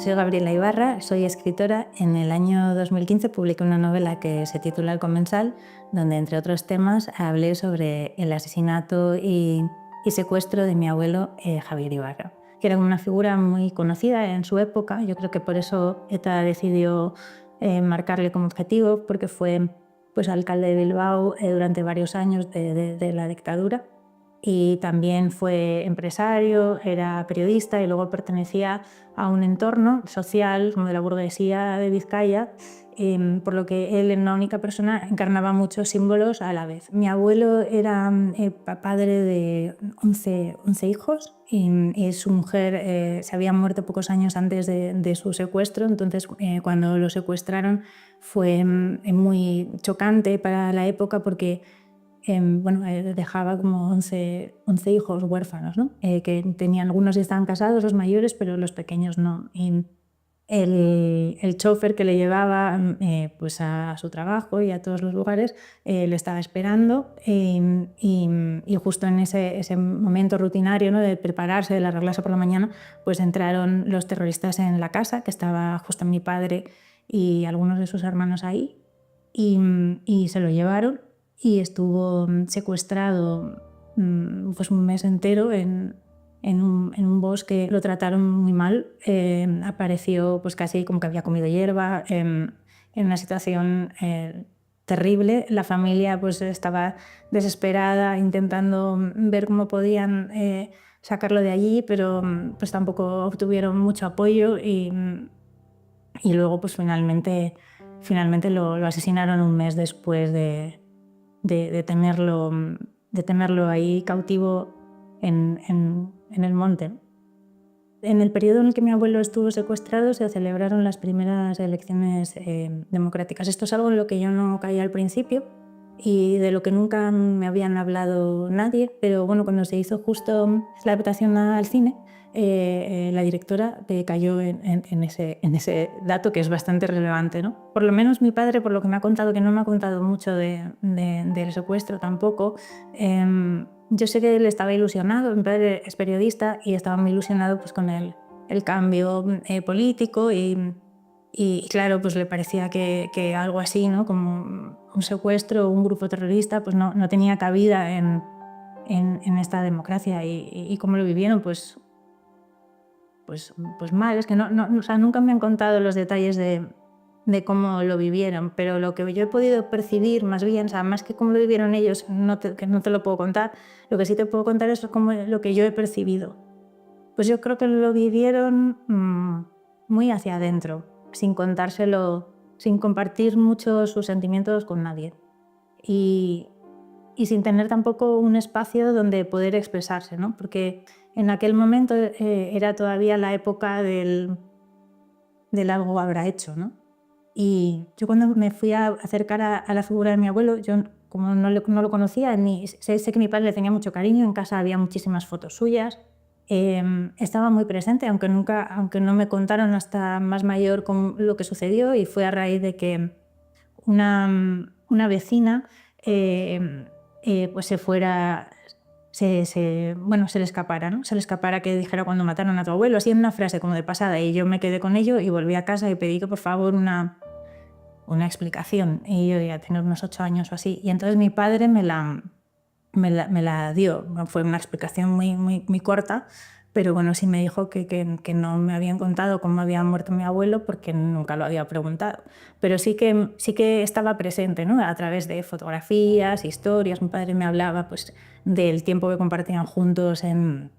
Soy Gabriela Ibarra, soy escritora. En el año 2015 publiqué una novela que se titula El Comensal, donde, entre otros temas, hablé sobre el asesinato y secuestro de mi abuelo Javier Ibarra, que era una figura muy conocida en su época. Yo creo que por eso ETA decidió marcarle como objetivo, porque fue alcalde de Bilbao durante varios años de la dictadura. Y también fue empresario, era periodista y luego pertenecía a un entorno social como de la burguesía de Vizcaya, por lo que él, en una única persona, encarnaba muchos símbolos a la vez. Mi abuelo era padre de 11 hijos y su mujer se había muerto pocos años antes de su secuestro. Entonces, cuando lo secuestraron fue muy chocante para la época, porque dejaba como 11 hijos huérfanos, ¿no? Que tenían, algunos estaban casados, los mayores, pero los pequeños no. Y el chofer que le llevaba a su trabajo y a todos los lugares le estaba esperando, y justo en ese momento rutinario, ¿no?, de prepararse, de arreglarse por la mañana, pues entraron los terroristas en la casa, que estaba justo mi padre y algunos de sus hermanos ahí, y se lo llevaron. Y estuvo secuestrado pues un mes entero en un bosque. Lo trataron muy mal. Apareció pues casi como que había comido hierba, en una situación terrible. La familia pues estaba desesperada, intentando ver cómo podían sacarlo de allí, pero pues tampoco obtuvieron mucho apoyo, y luego pues finalmente lo asesinaron un mes después de tenerlo ahí cautivo en el monte. En el periodo en el que mi abuelo estuvo secuestrado se celebraron las primeras elecciones democráticas. Esto es algo en lo que yo no caí al principio y de lo que nunca me habían hablado nadie, pero bueno, cuando se hizo justo la adaptación al cine, la directora cayó en ese dato, que es bastante relevante, ¿no? Por lo menos mi padre, por lo que me ha contado, que no me ha contado mucho del secuestro tampoco, yo sé que él estaba ilusionado. Mi padre es periodista y estaba muy ilusionado pues con el cambio político, y claro, pues le parecía que algo así, ¿no?, como un secuestro o un grupo terrorista, pues no tenía cabida en esta democracia. Y cómo lo vivieron, pues mal. Es que o sea, nunca me han contado los detalles de cómo lo vivieron, pero lo que yo he podido percibir, más bien, o sea, más que cómo lo vivieron ellos, que no te lo puedo contar. Lo que sí te puedo contar es lo que yo he percibido. Pues yo creo que lo vivieron muy hacia adentro, sin contárselo, sin compartir mucho sus sentimientos con nadie, y sin tener tampoco un espacio donde poder expresarse, ¿no? Porque en aquel momento era todavía la época del algo habrá hecho, ¿no? Y yo, cuando me fui a acercar a la figura de mi abuelo, yo como no lo conocía, ni sé que mi padre le tenía mucho cariño, en casa había muchísimas fotos suyas, estaba muy presente, aunque no me contaron hasta más mayor lo que sucedió, y fue a raíz de que una vecina pues se fuera, se le escapara, ¿no? Se le escapara que dijera cuando mataron a tu abuelo, así en una frase como de pasada, y yo me quedé con ello y volví a casa y pedí que por favor una explicación, y yo iba a tener unos 8 años o así, y entonces mi padre me la dio. Fue una explicación muy corta, pero bueno, sí me dijo que no me habían contado cómo había muerto mi abuelo, porque nunca lo había preguntado, pero sí que estaba presente, ¿no?, a través de fotografías, historias. Mi padre me hablaba pues del tiempo que compartían juntos en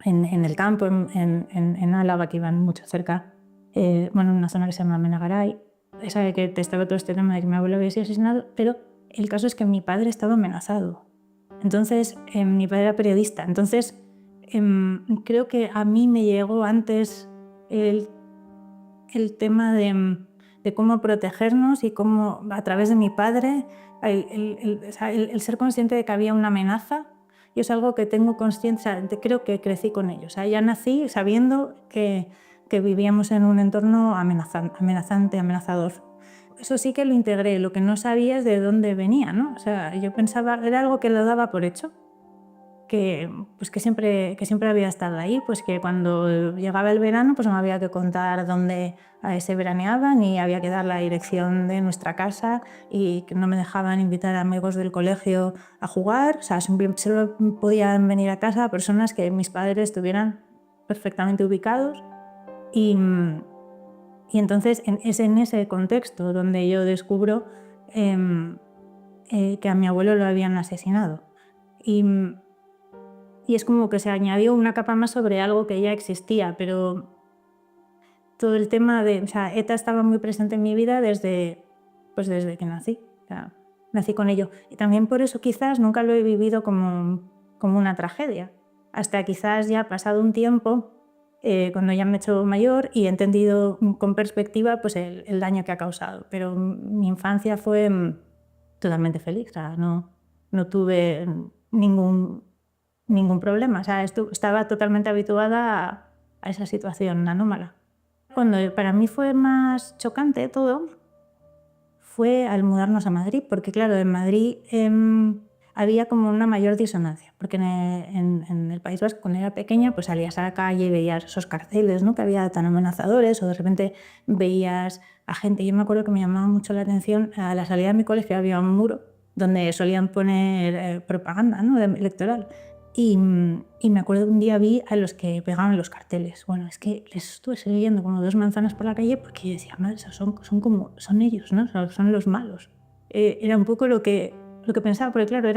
el campo, en Álava, que iban mucho cerca, en una zona que se llama Menagaray. Sabe que te estaba todo este tema de que mi abuelo había sido asesinado, pero el caso es que mi padre estaba amenazado. Entonces, mi padre era periodista. Entonces, creo que a mí me llegó antes el tema de cómo protegernos, y cómo, a través de mi padre, el ser consciente de que había una amenaza. Y es algo que tengo conciencia, creo que crecí con ello. O sea, ya nací sabiendo que vivíamos en un entorno amenazante, amenazador. Eso sí que lo integré. Lo que no sabía es de dónde venía, ¿no? O sea, yo pensaba, era algo que lo daba por hecho. pues que siempre había estado ahí, pues que cuando llegaba el verano pues no había que contar dónde se veraneaban y había que dar la dirección de nuestra casa y que no me dejaban invitar a amigos del colegio a jugar, o sea, solo podían venir a casa personas que mis padres estuvieran perfectamente ubicados y entonces es en ese contexto donde yo descubro que a mi abuelo lo habían asesinado. Y es como que se añadió una capa más sobre algo que ya existía, pero todo el tema de... O sea, ETA estaba muy presente en mi vida desde que nací. O sea, nací con ello. Y también por eso quizás nunca lo he vivido como una tragedia. Hasta quizás ya ha pasado un tiempo, cuando ya me he hecho mayor y he entendido con perspectiva pues el daño que ha causado. Pero mi infancia fue totalmente feliz. O sea, no tuve ningún problema. O sea, estaba totalmente habituada a esa situación anómala. Cuando para mí fue más chocante todo fue al mudarnos a Madrid, porque claro, en Madrid había como una mayor disonancia, porque en el País Vasco, cuando era pequeña, pues salías a la calle y veías esos carteles, ¿no?, que había tan amenazadores, o de repente veías a gente. Yo me acuerdo que me llamaba mucho la atención, a la salida de mi colegio había un muro donde solían poner propaganda, ¿no?, electoral. Y me acuerdo que un día vi a los que pegaban los carteles. Bueno, es que les estuve siguiendo como 2 manzanas por la calle porque yo decía, madre, son ellos, ¿no? Son los malos. Era un poco lo que pensaba, porque claro,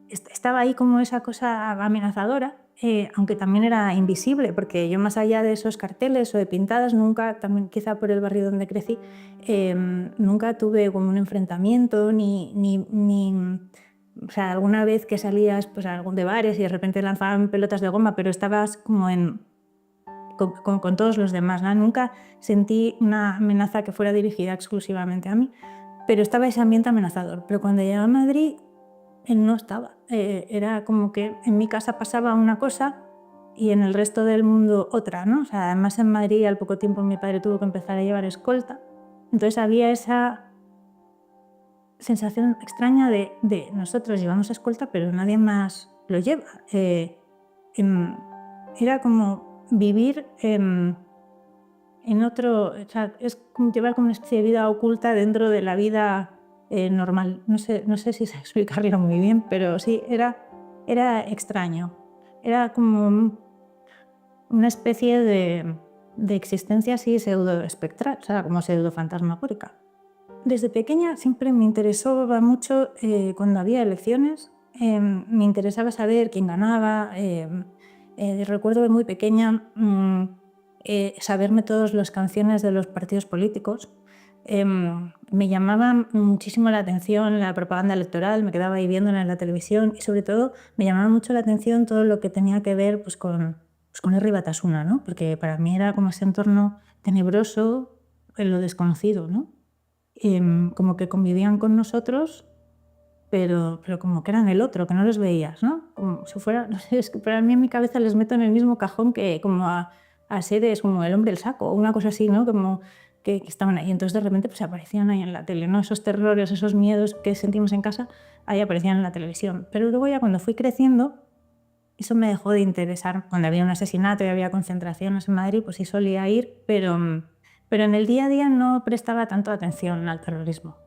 estaba ahí como esa cosa amenazadora, aunque también era invisible, porque yo más allá de esos carteles o de pintadas, nunca, también quizá por el barrio donde crecí, nunca tuve como un enfrentamiento o sea, alguna vez que salías pues, a algún de bares y de repente lanzaban pelotas de goma, pero estabas como con todos los demás, ¿no? Nunca sentí una amenaza que fuera dirigida exclusivamente a mí, pero estaba ese ambiente amenazador. Pero cuando llegué a Madrid, no estaba. Era como que en mi casa pasaba una cosa y en el resto del mundo otra, ¿no? O sea, además en Madrid al poco tiempo mi padre tuvo que empezar a llevar escolta. Entonces había esa sensación extraña de nosotros llevamos escolta, pero nadie más lo lleva. Era como vivir en otro... O sea, es como llevar como una especie de vida oculta dentro de la vida normal. No sé si sé explicarlo muy bien, pero sí, era extraño. Era como una especie de existencia así pseudo-espectral, o sea, como pseudo-fantasmagórica. Desde pequeña siempre me interesaba mucho cuando había elecciones, me interesaba saber quién ganaba. Recuerdo de muy pequeña saberme todas las canciones de los partidos políticos. Me llamaba muchísimo la atención la propaganda electoral, me quedaba ahí viéndola en la televisión y sobre todo me llamaba mucho la atención todo lo que tenía que ver pues, con R. Batasuna, ¿no? Porque para mí era como ese entorno tenebroso en lo desconocido, ¿no? Como que convivían con nosotros, pero como que eran el otro, que no los veías, ¿no? Como si fuera, no sé, es que para mí en mi cabeza les meto en el mismo cajón que como a seres como El hombre del saco, o una cosa así, ¿no? Como que estaban ahí. Entonces de repente pues aparecían ahí en la tele, ¿no? Esos terrores, esos miedos que sentimos en casa, ahí aparecían en la televisión. Pero luego ya cuando fui creciendo, eso me dejó de interesar. Cuando había un asesinato y había concentraciones en Madrid, pues sí solía ir, pero en el día a día no prestaba tanto atención al terrorismo.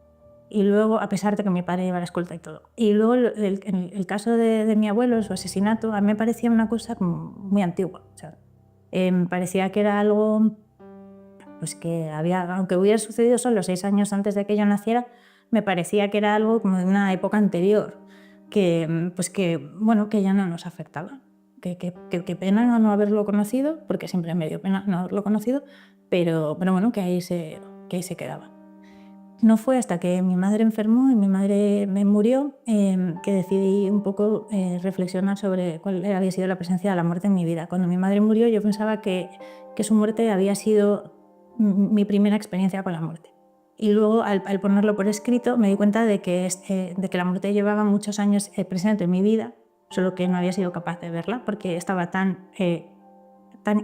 Y luego, a pesar de que mi padre lleva la escolta y todo. Y luego el caso de mi abuelo, su asesinato, a mí me parecía una cosa como muy antigua. O sea, me parecía que era algo pues que había, aunque hubiera sucedido solo 6 años antes de que yo naciera, me parecía que era algo como de una época anterior, pues que, bueno, que ya no nos afectaba. Que pena no haberlo conocido, porque siempre me dio pena no haberlo conocido, pero bueno, que ahí se quedaba. No fue hasta que mi madre enfermó y mi madre me murió que decidí un poco reflexionar sobre cuál había sido la presencia de la muerte en mi vida. Cuando mi madre murió yo pensaba que su muerte había sido mi primera experiencia con la muerte. Y luego al ponerlo por escrito me di cuenta de que la muerte llevaba muchos años presente en mi vida, solo que no había sido capaz de verla porque estaba tan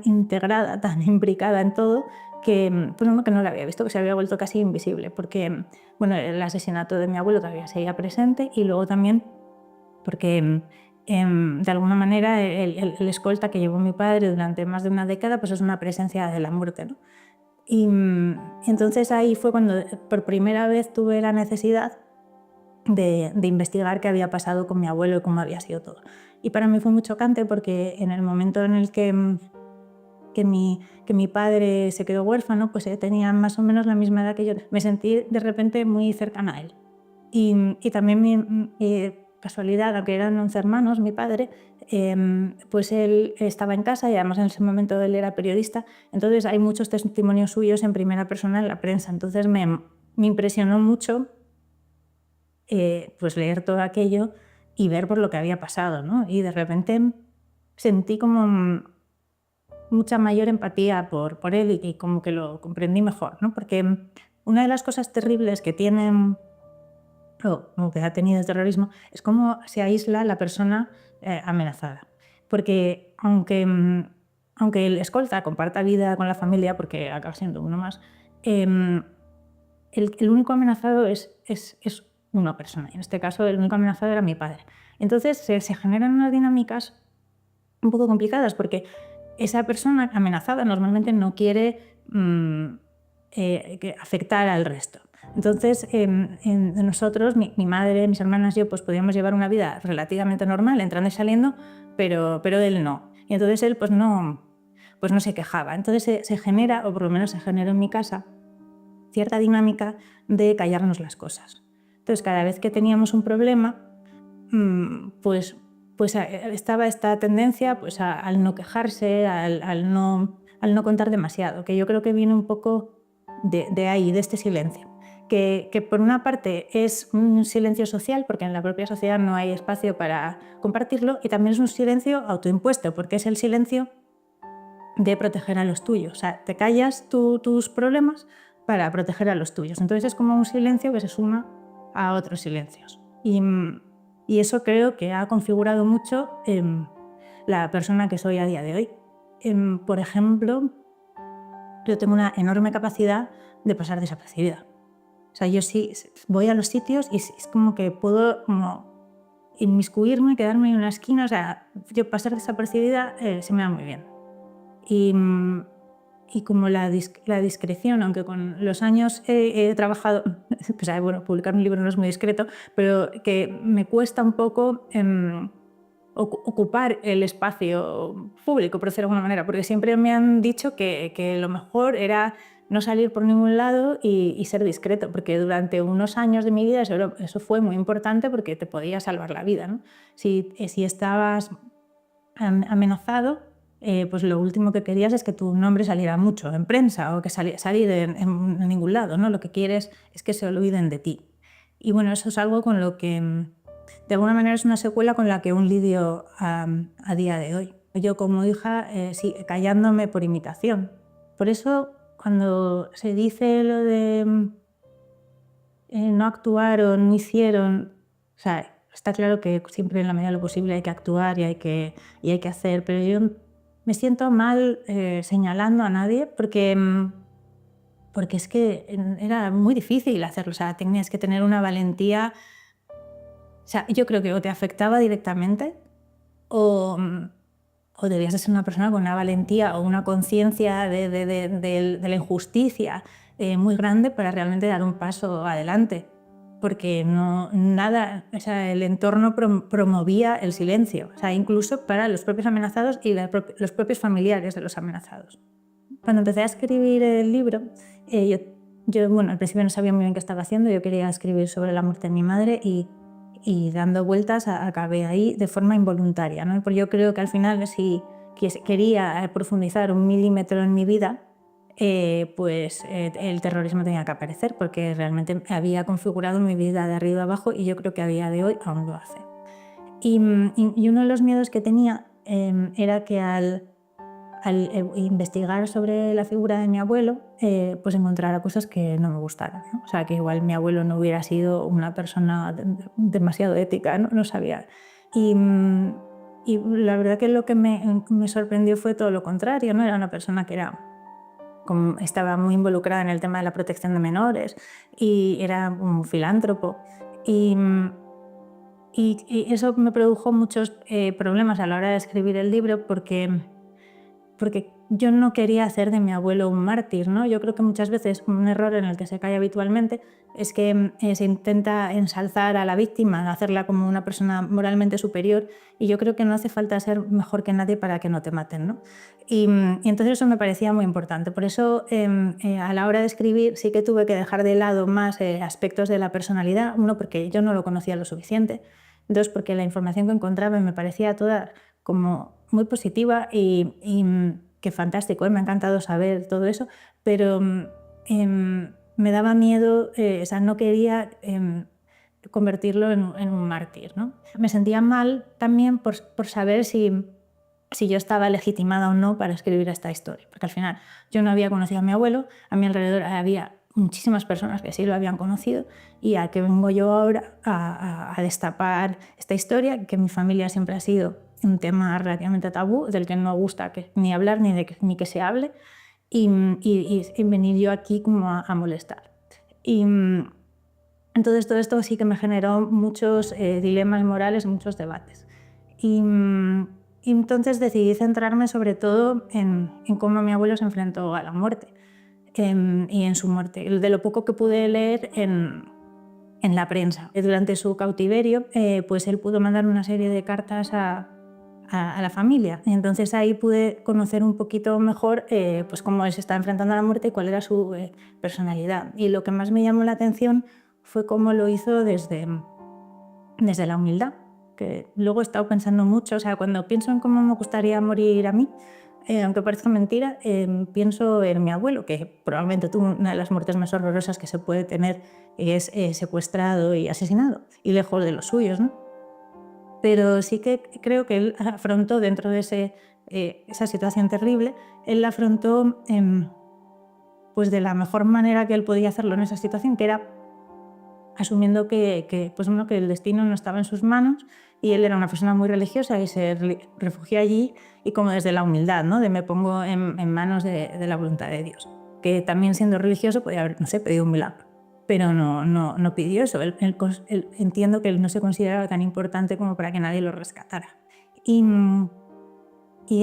integrada, tan imbricada en todo, que no la había visto, que se había vuelto casi invisible, porque el asesinato de mi abuelo todavía seguía presente y luego también porque de alguna manera el escolta que llevó mi padre durante más de una década pues es una presencia de la muerte, ¿no? Y entonces ahí fue cuando por primera vez tuve la necesidad de investigar qué había pasado con mi abuelo y cómo había sido todo. Y para mí fue muy chocante porque en el momento en el que mi padre se quedó huérfano, pues tenía más o menos la misma edad que yo. Me sentí de repente muy cercana a él. Y también casualidad, aunque eran 11 hermanos, mi padre, pues él estaba en casa y además en ese momento él era periodista, entonces hay muchos testimonios suyos en primera persona en la prensa. Entonces me impresionó mucho pues leer todo aquello y ver por lo que había pasado, ¿no? Y de repente sentí como mucha mayor empatía por él y como que lo comprendí mejor, ¿no? Porque una de las cosas terribles que tienen o que ha tenido el terrorismo es cómo se aísla la persona amenazada. Porque aunque el escolta comparta vida con la familia, porque acaba siendo uno más, el único amenazado es una persona. En este caso, el único amenazado era mi padre. Entonces se generan unas dinámicas un poco complicadas porque esa persona amenazada normalmente no quiere afectar al resto. Entonces, nosotros, mi madre, mis hermanas y yo, pues podíamos llevar una vida relativamente normal, entrando y saliendo, pero él no. Y entonces él pues no se quejaba. Entonces se genera, o por lo menos se generó en mi casa, cierta dinámica de callarnos las cosas. Entonces, cada vez que teníamos un problema, pues estaba esta tendencia pues al no quejarse, al no contar demasiado, que yo creo que viene un poco de ahí, de este silencio. Que por una parte es un silencio social, porque en la propia sociedad no hay espacio para compartirlo, y también es un silencio autoimpuesto, porque es el silencio de proteger a los tuyos. O sea, te callas tus problemas para proteger a los tuyos. Entonces es como un silencio que se suma a otros silencios. Y eso creo que ha configurado mucho la persona que soy a día de hoy. Por ejemplo, yo tengo una enorme capacidad de pasar desapercibida. O sea, yo sí voy a los sitios y es como que puedo como inmiscuirme, quedarme en una esquina. O sea, yo pasar desapercibida se me da muy bien. Y como la discreción, aunque con los años he trabajado, o sea, bueno, publicar un libro no es muy discreto, pero que me cuesta un poco ocupar el espacio público, por decirlo de alguna manera, porque siempre me han dicho que lo mejor era no salir por ningún lado y ser discreto, porque durante unos años de mi vida eso fue muy importante porque te podía salvar la vida, ¿no? Si estabas amenazado, pues lo último que querías es que tu nombre saliera mucho en prensa o que salir en ningún lado, ¿no? Lo que quieres es que se olviden de ti. Y bueno, eso es algo con lo que, de alguna manera, es una secuela con la que aún lidio a día de hoy. Yo como hija, sí, callándome por imitación. Por eso, cuando se dice lo de no actuaron, no hicieron, o sea, está claro que siempre en la medida de lo posible hay que actuar y hay que hacer, pero yo me siento mal señalando a nadie porque es que era muy difícil hacerlo. O sea, tenías que tener una valentía. O sea, yo creo que o te afectaba directamente o debías de ser una persona con una valentía o una conciencia de la injusticia muy grande para realmente dar un paso adelante. Porque o sea, el entorno promovía el silencio, o sea, incluso para los propios amenazados y los propios familiares de los amenazados. Cuando empecé a escribir el libro, yo bueno, al principio no sabía muy bien qué estaba haciendo. Yo quería escribir sobre la muerte de mi madre y dando vueltas acabé ahí de forma involuntaria, ¿no? Porque yo creo que al final, si quería profundizar un milímetro en mi vida, pues el terrorismo tenía que aparecer, porque realmente había configurado mi vida de arriba abajo y yo creo que a día de hoy aún lo hace. Y uno de los miedos que tenía era que al investigar sobre la figura de mi abuelo, pues encontrara cosas que no me gustaran, ¿no? O sea, que igual mi abuelo no hubiera sido una persona demasiado ética, ¿no? No sabía. Y la verdad que lo que me sorprendió fue todo lo contrario, ¿no? Era una persona que estaba muy involucrada en el tema de la protección de menores y era un filántropo. Y Y eso me produjo muchos problemas a la hora de escribir el libro porque yo no quería hacer de mi abuelo un mártir, ¿no? Yo creo que muchas veces un error en el que se cae habitualmente es que se intenta ensalzar a la víctima, hacerla como una persona moralmente superior, y yo creo que no hace falta ser mejor que nadie para que no te maten, ¿no? Y entonces eso me parecía muy importante. Por eso a la hora de escribir sí que tuve que dejar de lado más aspectos de la personalidad. Uno, porque yo no lo conocía lo suficiente. Dos, porque la información que encontraba me parecía toda como muy positiva y que fantástico, me ha encantado saber todo eso, pero me daba miedo, o sea, no quería convertirlo en un mártir, ¿no? Me sentía mal también por saber si yo estaba legitimada o no para escribir esta historia, porque al final yo no había conocido a mi abuelo, a mi alrededor había muchísimas personas que sí lo habían conocido, y a que vengo yo ahora a destapar esta historia, que en mi familia siempre ha sido un tema relativamente tabú, del que no gusta ni hablar ni que se hable, y venir yo aquí como a molestar. Entonces todo esto sí que me generó muchos dilemas morales, muchos debates. Y entonces decidí centrarme sobre todo en cómo mi abuelo se enfrentó a la muerte y en su muerte, de lo poco que pude leer en la prensa. Durante su cautiverio, pues él pudo mandar una serie de cartas a la familia. Y entonces ahí pude conocer un poquito mejor pues cómo él se estaba enfrentando a la muerte y cuál era su personalidad. Y lo que más me llamó la atención fue cómo lo hizo desde la humildad, que luego he estado pensando mucho, o sea, cuando pienso en cómo me gustaría morir a mí, aunque parezca mentira, pienso en mi abuelo, que probablemente tuvo una de las muertes más horrorosas que se puede tener, y es secuestrado y asesinado, y lejos de los suyos, ¿no? Pero sí que creo que él afrontó dentro de esa situación terrible, él la afrontó pues de la mejor manera que él podía hacerlo en esa situación, que era asumiendo pues bueno, que el destino no estaba en sus manos, y él era una persona muy religiosa y se refugió allí, y como desde la humildad, ¿no? De me pongo en manos de la voluntad de Dios. Que también siendo religioso podía haber, no sé, pedido un milagro, pero no pidió eso. Él entiendo que él no se consideraba tan importante como para que nadie lo rescatara. Y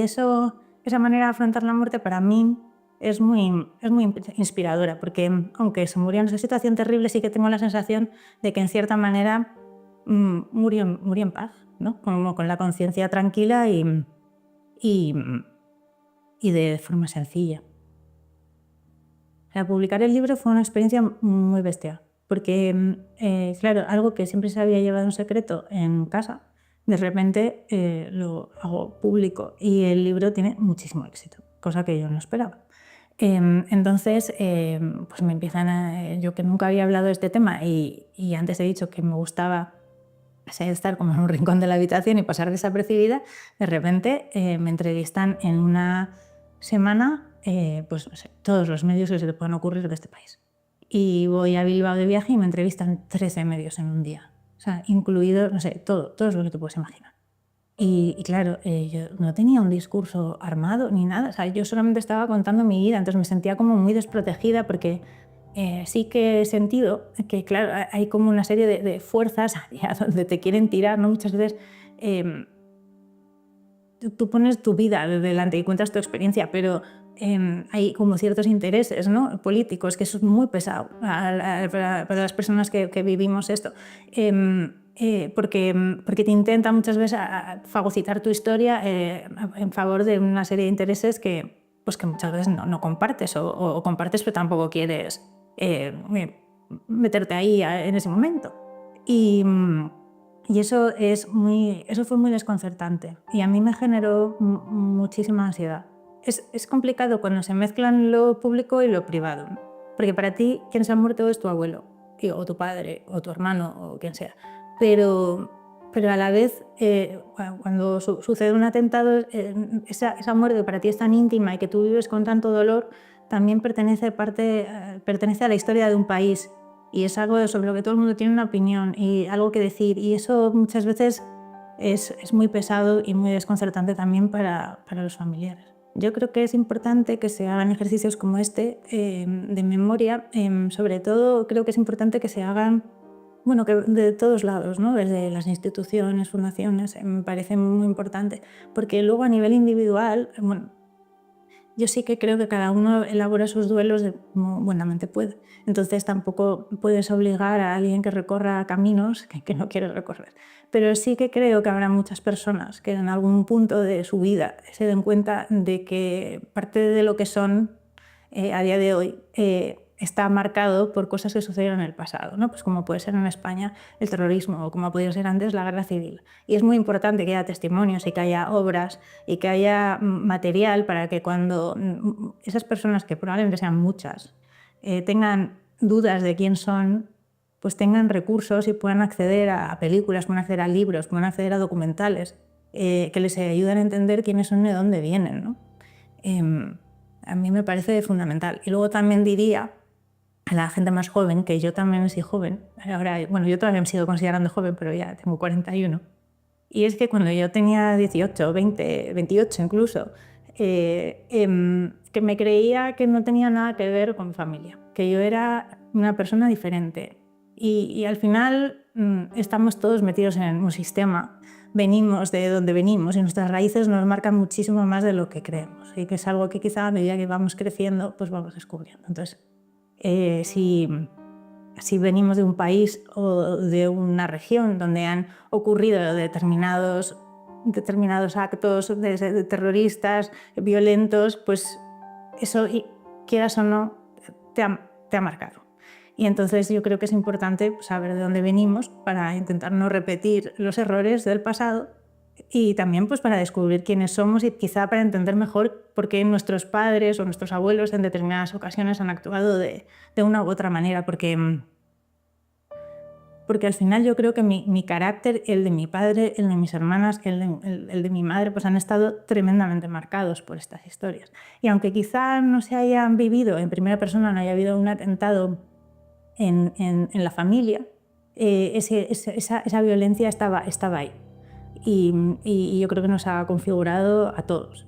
esa manera de afrontar la muerte para mí es muy inspiradora, porque aunque se murió en esa situación terrible, sí que tengo la sensación de que en cierta manera murió en paz, ¿no? Como con la conciencia tranquila y de forma sencilla. O sea, publicar el libro fue una experiencia muy bestia, porque claro, algo que siempre se había llevado en secreto en casa, de repente lo hago público, y el libro tiene muchísimo éxito, cosa que yo no esperaba. Entonces, pues me empiezan yo que nunca había hablado de este tema, y antes he dicho que me gustaba estar como en un rincón de la habitación y pasar desapercibida, de repente me entrevistan en una semana pues no sé, todos los medios que se te puedan ocurrir de este país. Y voy a Bilbao de viaje y me entrevistan 13 medios en un día. O sea, incluido, no sé, todo lo que te puedes imaginar. Y claro, yo no tenía un discurso armado ni nada, o sea, yo solamente estaba contando mi vida, entonces me sentía como muy desprotegida, porque sí que he sentido que, claro, hay como una serie de fuerzas hacia donde te quieren tirar, ¿no? Muchas veces tú pones tu vida delante y cuentas tu experiencia, pero hay como ciertos intereses, ¿no? Políticos, que eso es muy pesado para las personas que vivimos esto. Porque te intentan muchas veces fagocitar tu historia en favor de una serie de intereses pues que muchas veces no compartes, o compartes pero tampoco quieres meterte ahí en ese momento. Y eso fue muy desconcertante, y a mí me generó muchísima ansiedad. Es complicado cuando se mezclan lo público y lo privado, ¿no? Porque para ti quien se ha muerto es tu abuelo, o tu padre, o tu hermano, o quien sea. Pero a la vez, cuando sucede un atentado, esa muerte que para ti es tan íntima y que tú vives con tanto dolor, también pertenece a la historia de un país, y es algo sobre lo que todo el mundo tiene una opinión y algo que decir, y eso muchas veces es muy pesado y muy desconcertante también para los familiares. Yo creo que es importante que se hagan ejercicios como este de memoria. Sobre todo creo que es importante que se hagan bueno, que de todos lados, ¿no? Desde las instituciones, fundaciones, me parece muy importante, porque luego a nivel individual, bueno, yo sí que creo que cada uno elabora sus duelos como buenamente puede. Entonces tampoco puedes obligar a alguien que recorra caminos que no quiere recorrer. Pero sí que creo que habrá muchas personas que en algún punto de su vida se den cuenta de que parte de lo que son a día de hoy está marcado por cosas que sucedieron en el pasado, ¿no? Pues como puede ser en España el terrorismo o como ha podido ser antes la guerra civil. Y es muy importante que haya testimonios y que haya obras y que haya material para que cuando esas personas, que probablemente sean muchas, tengan dudas de quién son, pues tengan recursos y puedan acceder a películas, puedan acceder a libros, puedan acceder a documentales que les ayuden a entender quiénes son y de dónde vienen, ¿no? A mí me parece fundamental. Y luego también diría a la gente más joven, que yo también soy joven, ahora, bueno, yo todavía me sigo considerando joven, pero ya tengo 41, y es que cuando yo tenía 18, 20, 28 incluso, que me creía que no tenía nada que ver con mi familia, que yo era una persona diferente. Y al final estamos todos metidos en un sistema, venimos de donde venimos y nuestras raíces nos marcan muchísimo más de lo que creemos, y que es algo que quizá a medida que vamos creciendo pues vamos descubriendo. Entonces, si venimos de un país o de una región donde han ocurrido determinados actos de terroristas, violentos, pues eso, quieras o no, te ha marcado. Y entonces yo creo que es importante saber de dónde venimos para intentar no repetir los errores del pasado y también pues para descubrir quiénes somos y quizá para entender mejor por qué nuestros padres o nuestros abuelos en determinadas ocasiones han actuado de una u otra manera, porque al final yo creo que mi carácter, el de mi padre, el de mis hermanas, el de mi madre, pues han estado tremendamente marcados por estas historias. Y aunque quizá no se hayan vivido en primera persona, no haya habido un atentado en la familia, esa violencia estaba ahí. Y yo creo que nos ha configurado a todos.